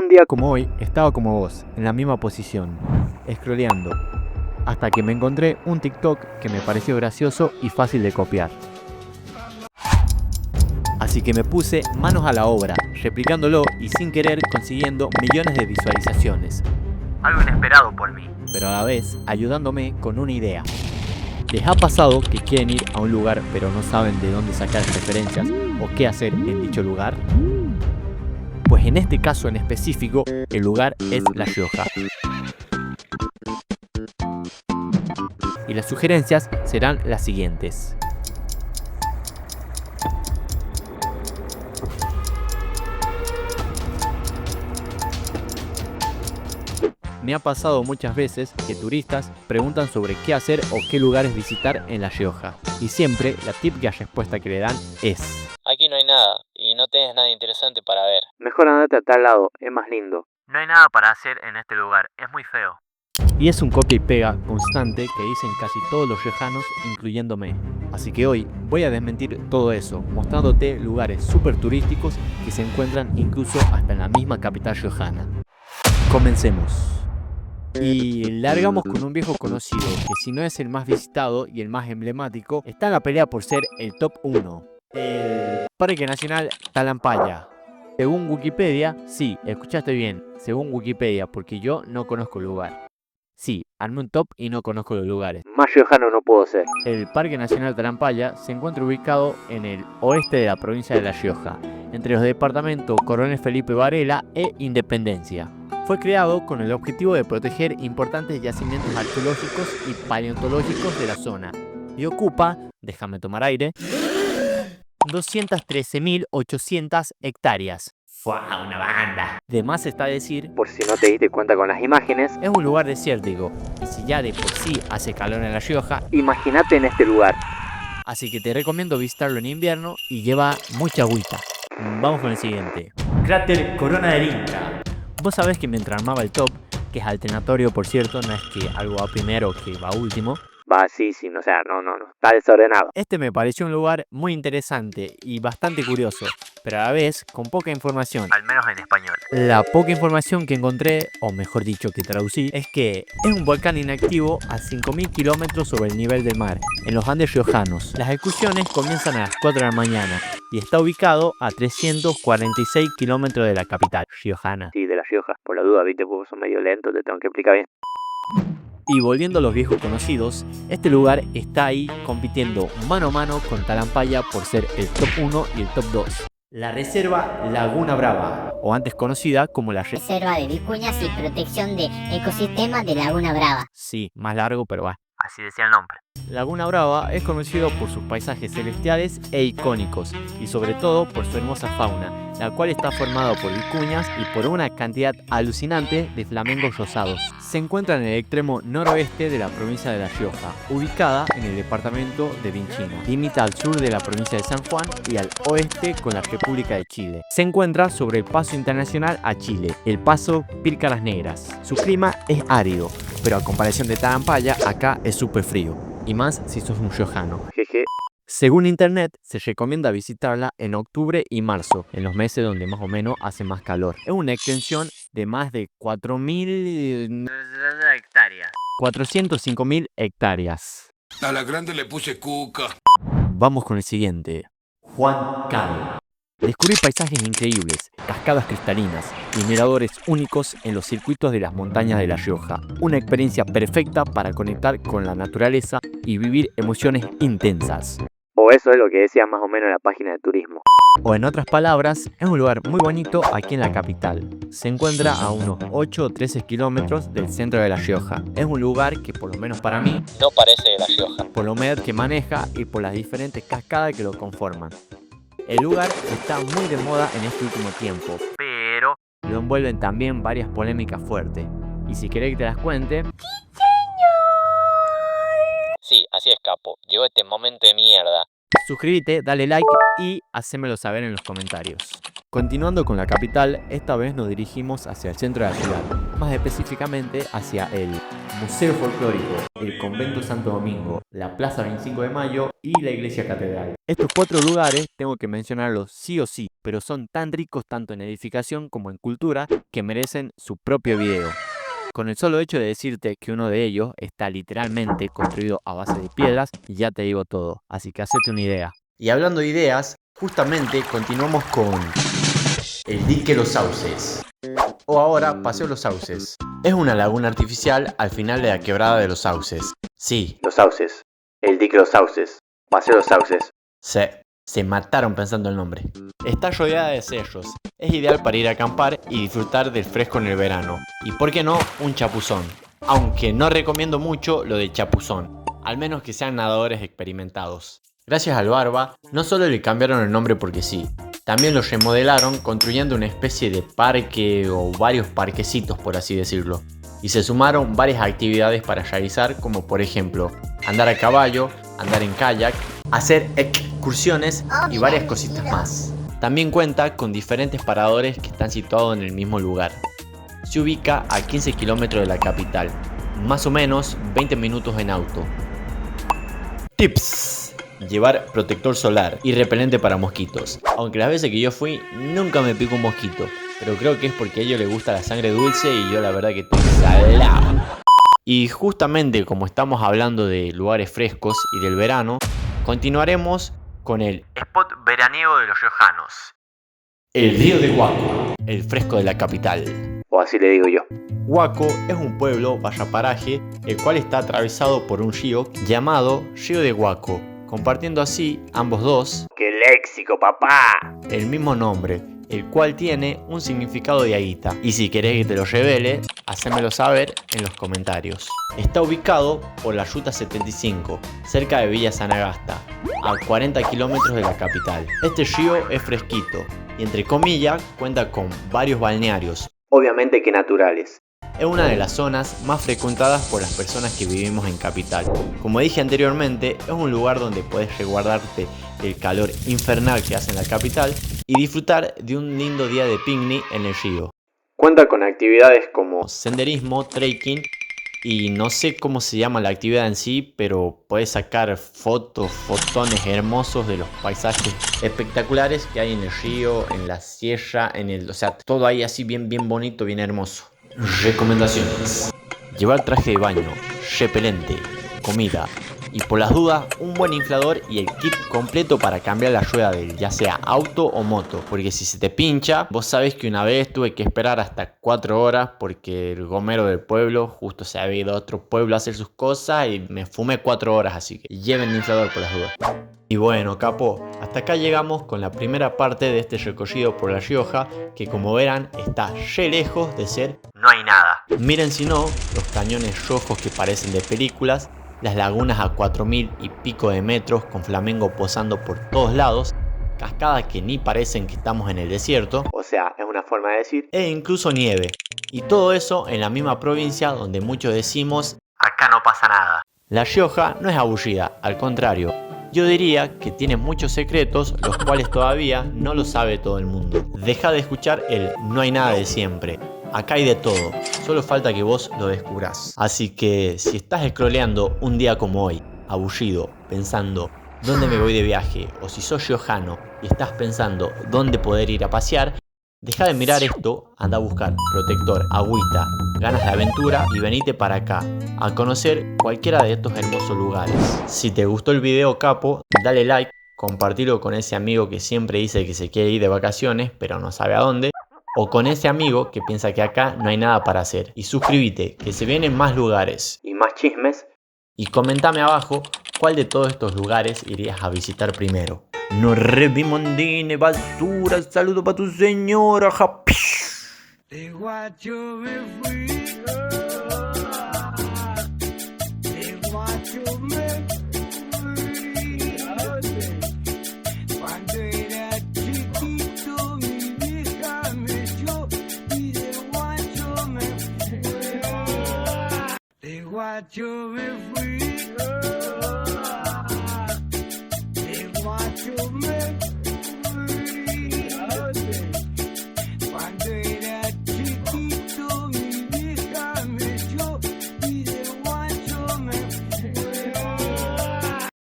Un día como hoy, estaba como vos, en la misma posición, scrolleando, hasta que me encontré un TikTok que me pareció gracioso y fácil de copiar. Así que me puse manos a la obra, replicándolo y sin querer consiguiendo millones de visualizaciones. Algo inesperado por mí, pero a la vez ayudándome con una idea. ¿Les ha pasado que quieren ir a un lugar pero no saben de dónde sacar referencias o qué hacer en dicho lugar? Pues en este caso en específico, el lugar es La Rioja. Y las sugerencias serán las siguientes. Me ha pasado muchas veces que turistas preguntan sobre qué hacer o qué lugares visitar en La Rioja. Y siempre la típica respuesta que le dan es: aquí no hay nada y no tenés nada interesante para ver. mejor andate a tal lado, es más lindo. No hay nada para hacer en este lugar, es muy feo. Y es un copia y pega constante que dicen casi todos los riojanos, incluyéndome. Así que hoy voy a desmentir todo eso, mostrándote lugares súper turísticos que se encuentran incluso hasta en la misma capital riojana. Comencemos. Y largamos con un viejo conocido, que si no es el más visitado y el más emblemático, está en la pelea por ser el top 1. El Parque Nacional Talampaya. Según Wikipedia, sí, escuchaste bien, según Wikipedia, porque yo no conozco el lugar. Sí, armé un top y no conozco los lugares. Más riojano no puedo ser. El Parque Nacional Talampaya se encuentra ubicado en el oeste de la provincia de La Rioja, entre los departamentos Coronel Felipe Varela e Independencia. Fue creado con el objetivo de proteger importantes yacimientos arqueológicos y paleontológicos de la zona y ocupa, déjame tomar aire, 213.800 hectáreas. ¡Fua! Una banda. De más está decir, por si no te diste cuenta con las imágenes, es un lugar desértico. Y si ya de por sí hace calor en La Rioja, imagínate en este lugar. Así que te recomiendo visitarlo en invierno y lleva mucha agüita. Vamos con el siguiente. Cráter Corona del Inca. Vos sabés que mientras armaba el top, que es alternatorio por cierto, no es que algo va primero que va último. Va, sí, o sea, no, está desordenado. Este me pareció un lugar muy interesante y bastante curioso, pero a la vez con poca información. Al menos en español. La poca información que encontré, o mejor dicho que traducí, es que es un volcán inactivo a 5.000 kilómetros sobre el nivel del mar, en los Andes riojanos. Las excursiones comienzan a las 4 de la mañana y está ubicado a 346 kilómetros de la capital riojana. Sí, de La Rioja. Por la duda, viste, porque son medio lentos, te tengo que explicar bien. Y volviendo a los viejos conocidos, este lugar está ahí compitiendo mano a mano con Talampaya por ser el top 1 y el top 2. La Reserva Laguna Brava, o antes conocida como la Reserva de Vicuñas y Protección de Ecosistemas de Laguna Brava. Sí, más largo, pero va. Así decía el nombre. Laguna Brava es conocido por sus paisajes celestiales e icónicos y sobre todo por su hermosa fauna, la cual está formada por vicuñas y por una cantidad alucinante de flamingos rosados. Se encuentra en el extremo noroeste de la provincia de La Rioja, ubicada en el departamento de Vinchina. Limita al sur de la provincia de San Juan y al oeste con la República de Chile. Se encuentra sobre el paso internacional a Chile, el paso Pílcaras Negras. Su clima es árido, pero a comparación de Talampaya, acá es súper frío. Y más si sos un riojano. Jeje. Según internet, se recomienda visitarla en octubre y marzo, en los meses donde más o menos hace más calor. Es una extensión de más de 4.000 hectáreas. 405.000 hectáreas. A la grande le puse cuca. Vamos con el siguiente. Juan Cano. Descubrí paisajes increíbles, cascadas cristalinas y miradores únicos en los circuitos de las montañas de La Rioja. Una experiencia perfecta para conectar con la naturaleza y vivir emociones intensas. O eso es lo que decía más o menos la página de turismo. O en otras palabras, es un lugar muy bonito aquí en la capital. Se encuentra a unos 8 o 13 kilómetros del centro de La Rioja. Es un lugar que por lo menos para mí no parece de La Rioja. Por la humedad que maneja y por las diferentes cascadas que lo conforman. El lugar está muy de moda en este último tiempo, pero lo envuelven también varias polémicas fuertes. Y si querés que te las cuente... Sí, así es, capo. Llegó este momento de mierda. Suscríbete, dale like y hacémelo saber en los comentarios. Continuando con la capital, esta vez nos dirigimos hacia el centro de la ciudad, más específicamente hacia el Museo Folclórico, el Convento Santo Domingo, la Plaza 25 de Mayo y la Iglesia Catedral. Estos 4 lugares tengo que mencionarlos sí o sí, pero son tan ricos tanto en edificación como en cultura que merecen su propio video. Con el solo hecho de decirte que uno de ellos está literalmente construido a base de piedras, ya te digo todo, así que hacete una idea. Y hablando de ideas, justamente continuamos con el dique Los Sauces, o ahora Paseo Los Sauces. Es una laguna artificial al final de la quebrada de Los Sauces. Sí, Los Sauces, el dique Los Sauces, Paseo Los Sauces. Se mataron pensando el nombre. Está rodeada de cerros, es ideal para ir a acampar y disfrutar del fresco en el verano. Y por qué no, un chapuzón. Aunque no recomiendo mucho lo de chapuzón, al menos que sean nadadores experimentados. Gracias al Barba, no solo le cambiaron el nombre porque sí, también lo remodelaron construyendo una especie de parque o varios parquecitos por así decirlo. Y se sumaron varias actividades para realizar como por ejemplo, andar a caballo, andar en kayak, hacer excursiones y varias cositas más. También cuenta con diferentes paradores que están situados en el mismo lugar. Se ubica a 15 kilómetros de la capital, más o menos 20 minutos en auto. Tips: llevar protector solar y repelente para mosquitos. Aunque las veces que yo fui nunca me picó un mosquito, pero creo que es porque a ellos les gusta la sangre dulce y yo la verdad que estoy salado. Y justamente como estamos hablando de lugares frescos y del verano, continuaremos con el Spot veraniego de los riojanos. El río de Huaco, el fresco de la capital, o así le digo yo. Huaco es un pueblo paraje el cual está atravesado por un río llamado Río de Huaco, compartiendo así ambos dos, ¡qué léxico papá!, el mismo nombre, el cual tiene un significado de aguita. Y si querés que te lo revele, hacémelo saber en los comentarios. Está ubicado por la Ruta 75, cerca de Villa Sanagasta, a 40 kilómetros de la capital. Este río es fresquito y entre comillas cuenta con varios balnearios, obviamente que naturales. Es una de las zonas más frecuentadas por las personas que vivimos en capital. Como dije anteriormente, es un lugar donde puedes resguardarte del calor infernal que hace en la capital y disfrutar de un lindo día de picnic en el río. Cuenta con actividades como senderismo, trekking y no sé cómo se llama la actividad en sí, pero puedes sacar fotones hermosos de los paisajes espectaculares que hay en el río, en la sierra, o sea, todo ahí así bien bonito, bien hermoso. Recomendaciones: llevar traje de baño, repelente, comida y por las dudas un buen inflador y el kit completo para cambiar la rueda del ya sea auto o moto, porque si se te pincha, vos sabés que una vez tuve que esperar hasta 4 horas porque el gomero del pueblo justo se había ido a otro pueblo a hacer sus cosas y me fumé 4 horas, así que lleven el inflador por las dudas. Y bueno, capo, hasta acá llegamos con la primera parte de este recorrido por La Rioja, que como verán está re lejos de ser No hay nada. Miren si no, los cañones rojos que parecen de películas, las lagunas a 4000 y pico de metros con flamengo posando por todos lados, cascadas que ni parecen que estamos en el desierto, o sea, es una forma de decir, e incluso nieve. Y todo eso en la misma provincia donde muchos decimos, Acá no pasa nada. La Rioja no es aburrida, al contrario. Yo diría que tiene muchos secretos, los cuales todavía no lo sabe todo el mundo. Deja de escuchar el no hay nada de siempre. Acá hay de todo, solo falta que vos lo descubrás. Así que si estás scrolleando un día como hoy, aburrido, pensando dónde me voy de viaje, o si sos riojano y estás pensando dónde poder ir a pasear, deja de mirar esto, anda a buscar protector, agüita, ganas de aventura y venite para acá a conocer cualquiera de estos hermosos lugares. Si te gustó el video, capo, dale like, compartilo con ese amigo que siempre dice que se quiere ir de vacaciones pero no sabe a dónde, o con ese amigo que piensa que acá no hay nada para hacer. Y suscríbete, que se vienen más lugares y más chismes. Y comentame abajo cuál de todos estos lugares irías a visitar primero. No revimondine basura, saludo para tu señora. De guacho me fui, de guacho me fui. Cuando era chiquito mi vieja me echó y de guacho me fui. De guacho me fui.